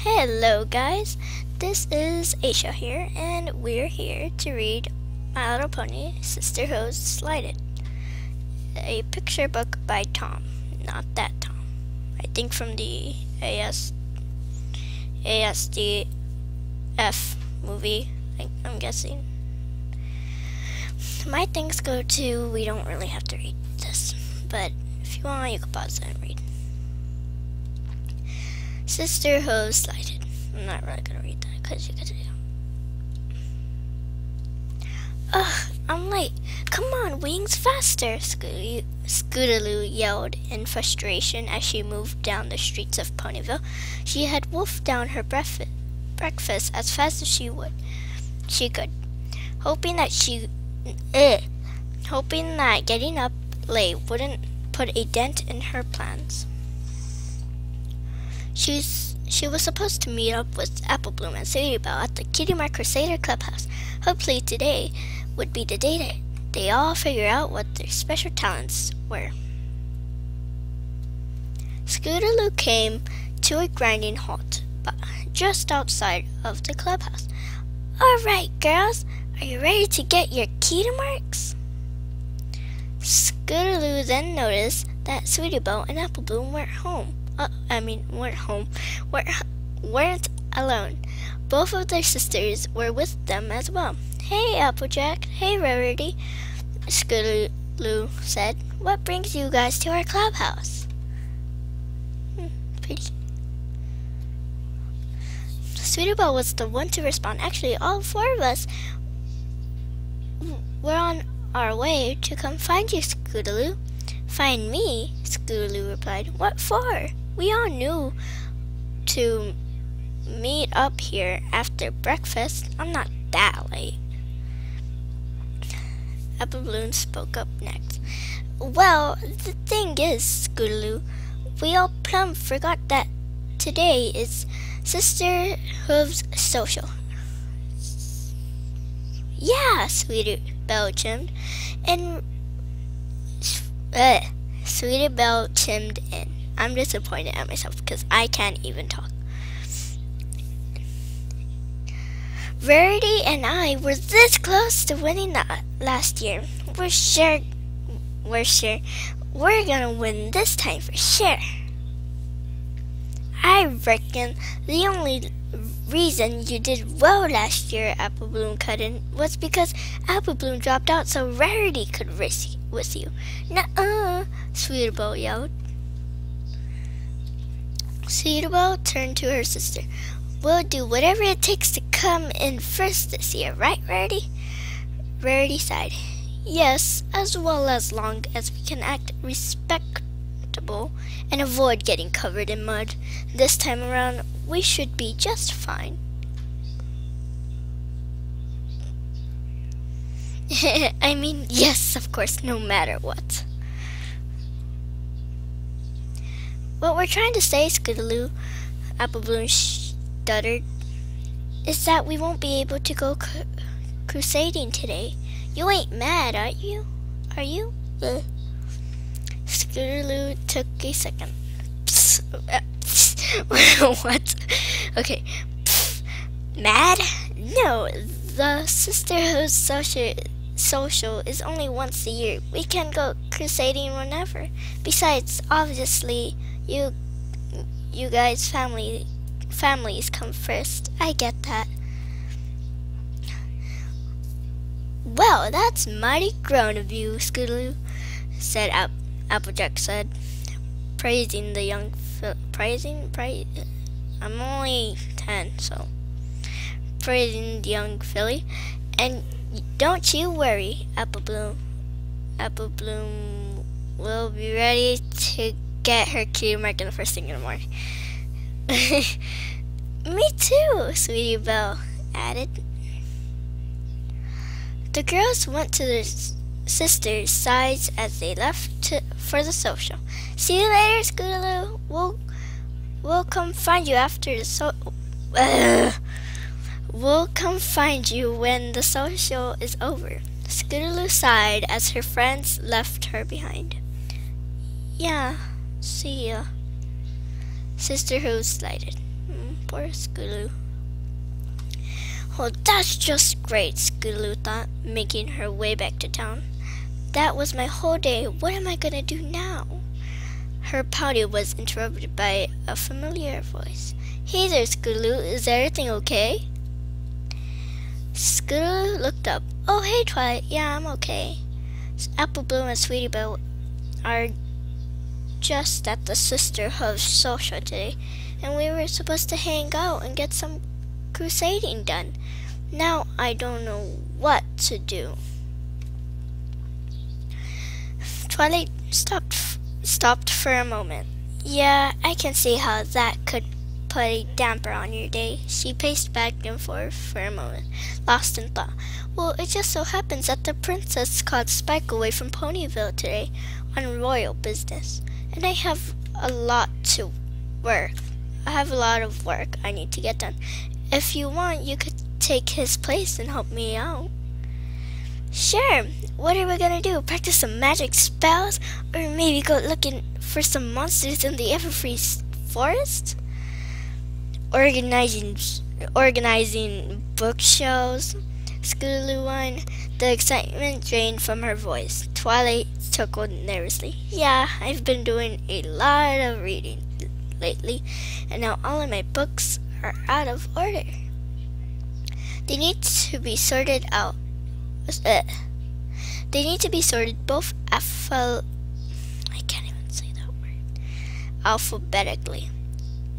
Hello guys, this is Aisha here, and we're here to read My Little Pony Sisterhooves Slighted, a picture book by Tom, not that Tom. I think from the ASDF movie, I'm guessing. My thanks go to, we don't really have to read this, but if you want, you can pause it and read. Sisterhooves Slighted. I'm not really gonna read that because you can see. Ugh, I'm late. Come on, wings, faster! Scootaloo yelled in frustration as she moved down the streets of Ponyville. She had wolfed down her breakfast as fast as she could, hoping that getting up late wouldn't put a dent in her plans. She was supposed to meet up with Apple Bloom and Sweetie Belle at the Cutie Mark Crusader Clubhouse. Hopefully today would be the day that they all figure out what their special talents were. Scootaloo came to a grinding halt just outside of the clubhouse. All right, girls, are you ready to get your cutie marks? Scootaloo then noticed that Sweetie Belle and Apple Bloom weren't alone. Both of their sisters were with them as well. Hey, Applejack. Hey, Rarity, Scootaloo said. What brings you guys to our clubhouse? Pretty. Sweetie Belle was the one to respond. Actually, all four of us were on our way to come find you, Scootaloo. Find me? Scootaloo replied. What for? We all knew to meet up here after breakfast. I'm not that late. Apple Bloom spoke up next. Well, the thing is, Scootaloo, we all plumb forgot that today is Sisterhooves social. Yeah, Sweetie Belle chimed, and Sweetie Belle chimed in. I'm disappointed at myself because I can't even talk. Rarity and I were this close to winning last year. We're gonna win this time for sure. I reckon the only reason you did well last year, Apple Bloom cut in, was because Apple Bloom dropped out so Rarity could race with you. Nuh-uh, Sweetie Belle yelled. Sweetie Belle turned to her sister. We'll do whatever it takes to come in first this year, right, Rarity? Rarity sighed. Yes, as long as we can act respectable and avoid getting covered in mud. This time around, we should be just fine. I mean, yes, of course, no matter what. What we're trying to say, Scootaloo, Apple Bloom stuttered, is that we won't be able to go crusading today. You ain't mad, are you? Scootaloo took a second. What? Okay. Mad? No, the Sisterhood social is only once a year. We can go crusading whenever. Besides, obviously, you guys' families come first. I get that. Well, that's mighty grown of you, Scootaloo, said Applejack said, praising the young I'm only 10, so praising the young filly. And don't you worry, Apple Bloom will be ready to get her cutie mark in the first thing in the morning. Me too, Sweetie Belle added. The girls went to their sisters' sides as they left for the social. See you later, Scootaloo. We'll come find you after the We'll come find you when the social is over. Scootaloo sighed as her friends left her behind. Yeah, see ya. Sisterhooves slighted. poor Scootaloo. Well, that's just great, Scootaloo thought, making her way back to town. That was my whole day. What am I gonna do now? Her pouty was interrupted by a familiar voice. Hey there, Scootaloo. Is everything okay? Scootaloo looked up. Oh, hey, Twilight. Yeah, I'm okay. Apple Bloom and Sweetie Belle are just at the Sisterhooves social today, and we were supposed to hang out and get some crusading done. Now I don't know what to do. Twilight stopped for a moment. Yeah, I can see how that could put a damper on your day. She paced back and forth for a moment, lost in thought. Well, it just so happens that the princess called Spike away from Ponyville today on royal business, and I have a lot of work I need to get done. If you want, you could take his place and help me out. Sure. What are we gonna do? Practice some magic spells? Or maybe go looking for some monsters in the Everfree forest? Organizing book shows? Scootaloo whined. The excitement drained from her voice. Twilight chuckled nervously. Yeah, I've been doing a lot of reading lately, and now all of my books are out of order. They need to be sorted out. They need to be sorted both alphabetically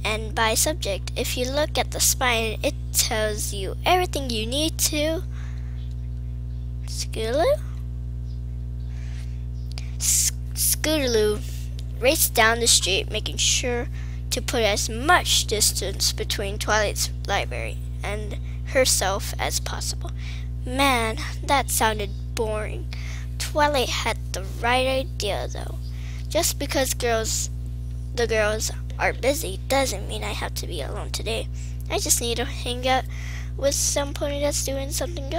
and by subject. If you look at the spine, it tells you everything you need to. Scootaloo raced down the street, making sure to put as much distance between Twilight's library and herself as possible. Man, that sounded boring. Twilight had the right idea, though. Just because the girls are busy doesn't mean I have to be alone today. I just need to hang out with some pony that's doing something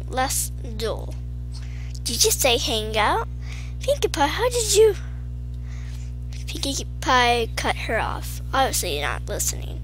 less dull. Did you say hang out? Pinkie Pie, how did you? Pinkie Pie cut her off, obviously not listening.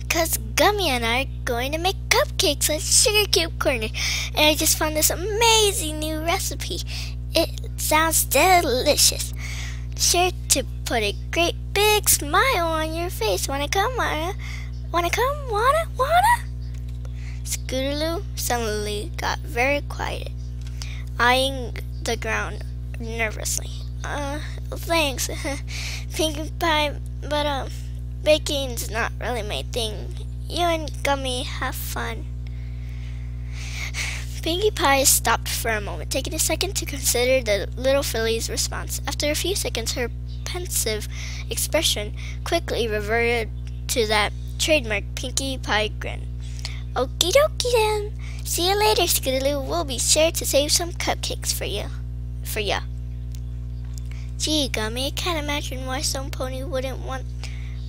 'Cause Gummy and I are going to make cupcakes at Sugar Cube Corner, and I just found this amazing new recipe. It sounds delicious. Sure to put a great big smile on your face. Wanna come, Wanna? Wanna come, Wanna? Scootaloo suddenly got very quiet, eyeing the ground nervously. Thanks, Pinkie Pie, but baking's not really my thing. You and Gummy have fun. Pinkie Pie stopped for a moment, taking a second to consider the little filly's response. After a few seconds, her pensive expression quickly reverted to that trademark Pinkie Pie grin. Okie dokie then. See you later, Scootaloo. We'll be sure to save some cupcakes for ya. Gee, Gummy, I can't imagine why some pony wouldn't want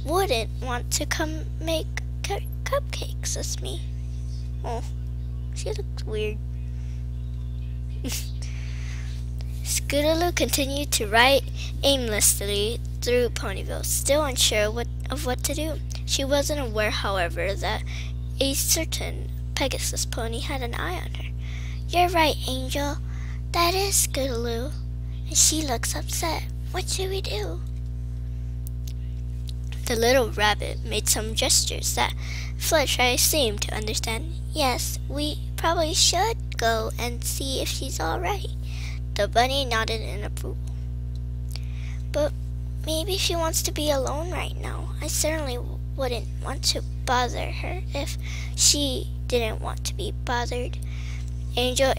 to come make cupcakes with me. Oh, she looks weird. Scootaloo continued to ride aimlessly through Ponyville, still unsure of what to do. She wasn't aware, however, that a certain Pegasus pony had an eye on her. You're right, Angel. That is Scootaloo. And she looks upset. What should we do? The little rabbit made some gestures that Fluttershy seemed to understand. Yes, we probably should go and see if she's all right. The bunny nodded in approval. But maybe she wants to be alone right now. I certainly wouldn't want to bother her if she didn't want to be bothered. Angel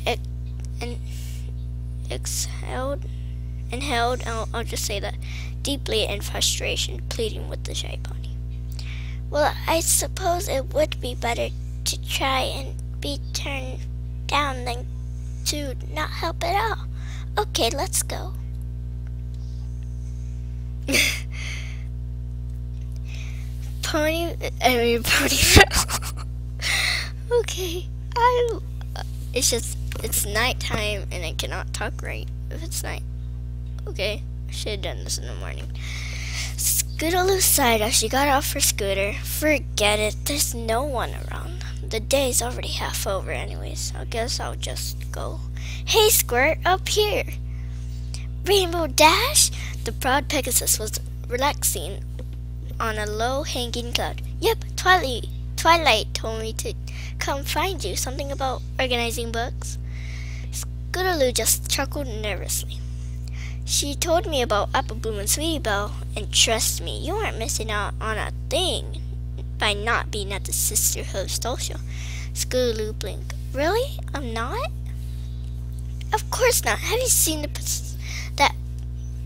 inhaled, I'll just say that, deeply in frustration, pleading with the shy pony. Well, I suppose it would be better to try and be turned down than to not help at all. Okay, let's go. Ponyville. Okay, it's nighttime and I cannot talk right if it's night. Okay, I should have done this in the morning. Scootaloo sighed as she got off her scooter. Forget it, there's no one around. The day's already half over anyways. I guess I'll just go. Hey Squirt, up here! Rainbow Dash? The proud Pegasus was relaxing on a low-hanging cloud. Yep, Twilight told me to come find you. Something about organizing books. Scootaloo just chuckled nervously. She told me about Apple Bloom and Sweetie Belle, and trust me, you aren't missing out on a thing by not being at the Sisterhooves social. Scootaloo blinked. Really? I'm not? Of course not. Have you seen that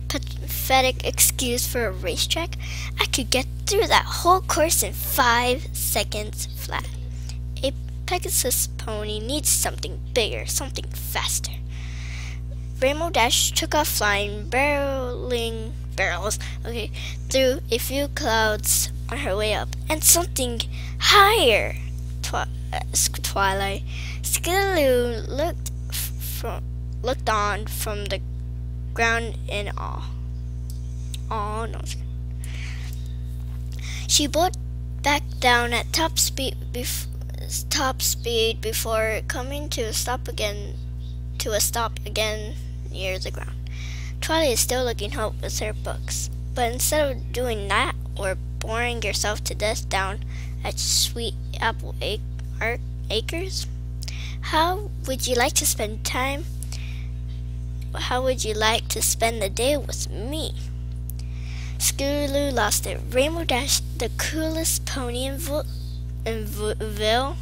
pathetic excuse for a racetrack? I could get through that whole course in 5 seconds flat. A Pegasus pony needs something bigger, something faster. Rainbow Dash took off flying, barrels, through a few clouds on her way up, and something higher. Twilight. Scootaloo looked on from the ground in awe. Oh no! She brought back down at top speed before coming to a stop again near the ground. Twilight is still looking hopeless with her books, but instead of doing that or boring yourself to death down at Sweet Apple Acres, how would you like to spend the day with me? Scootaloo lost it. Rainbow Dash, the coolest pony in Ponyville,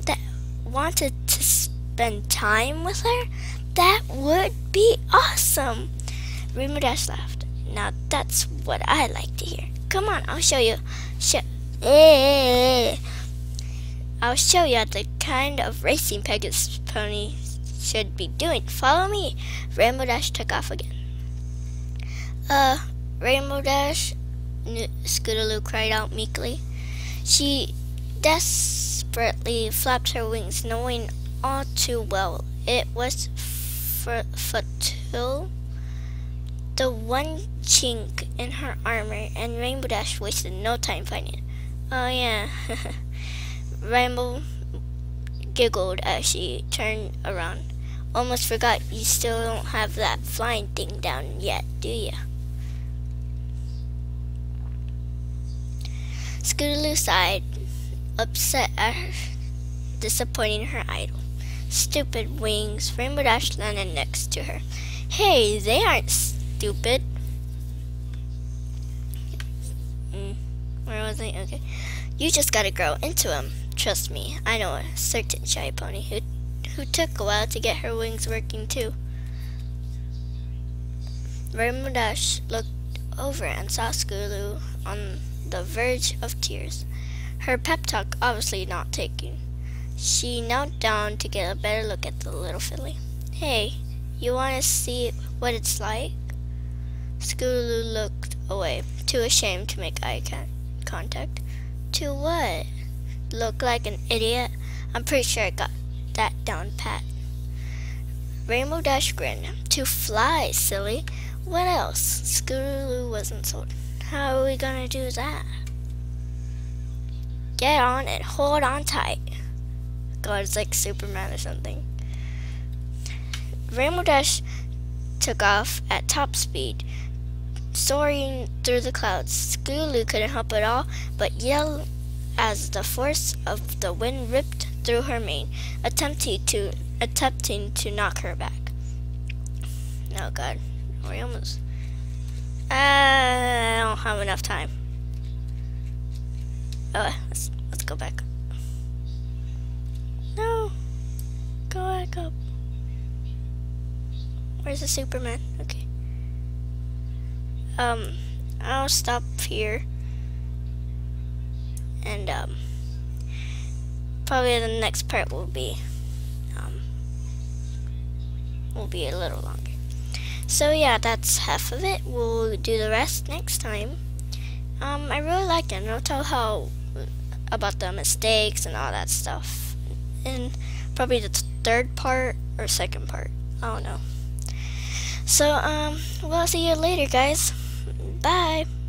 that wanted to spend time with her? That would be awesome. Rainbow Dash laughed. Now that's what I like to hear. Come on, I'll show you. I'll show you the kind of racing Pegasus pony should be doing. Follow me. Rainbow Dash took off again. Rainbow Dash, Scootaloo cried out meekly. She desperately flapped her wings, knowing all too well it was futile. The one chink in her armor, and Rainbow Dash wasted no time finding it. Oh yeah. Rainbow giggled as she turned around. Almost forgot you still don't have that flying thing down yet, do ya? Scootaloo sighed, upset at disappointing her idol. Stupid wings. Rainbow Dash landed next to her. Hey, they aren't stupid. Where was I? Okay. You just gotta grow into them. Trust me, I know a certain shy pony who took a while to get her wings working too. Rainbow Dash looked over and saw Scootaloo on the verge of tears. Her pep talk obviously not taking. She knelt down to get a better look at the little filly. Hey, you want to see what it's like? Scootaloo looked away, too ashamed to make eye contact. To what? Look like an idiot? I'm pretty sure I got that down pat. Rainbow Dash grinned. To fly, silly. What else? Scootaloo wasn't sold. How are we gonna do that? Get on and hold on tight. God, it's like Superman or something. Rainbow Dash took off at top speed, soaring through the clouds. Scootaloo couldn't help it all but yell as the force of the wind ripped through her mane, attempting to knock her back. Oh God, we almost. I don't have enough time. Oh, let's go back. No, go back up. Where's the Superman? Okay. I'll stop here, and probably the next part will be a little longer. So yeah, that's half of it. We'll do the rest next time. I really liked it, and I'll tell how about the mistakes and all that stuff in probably the third part or second part. I don't know. So we'll see you later, guys. Bye.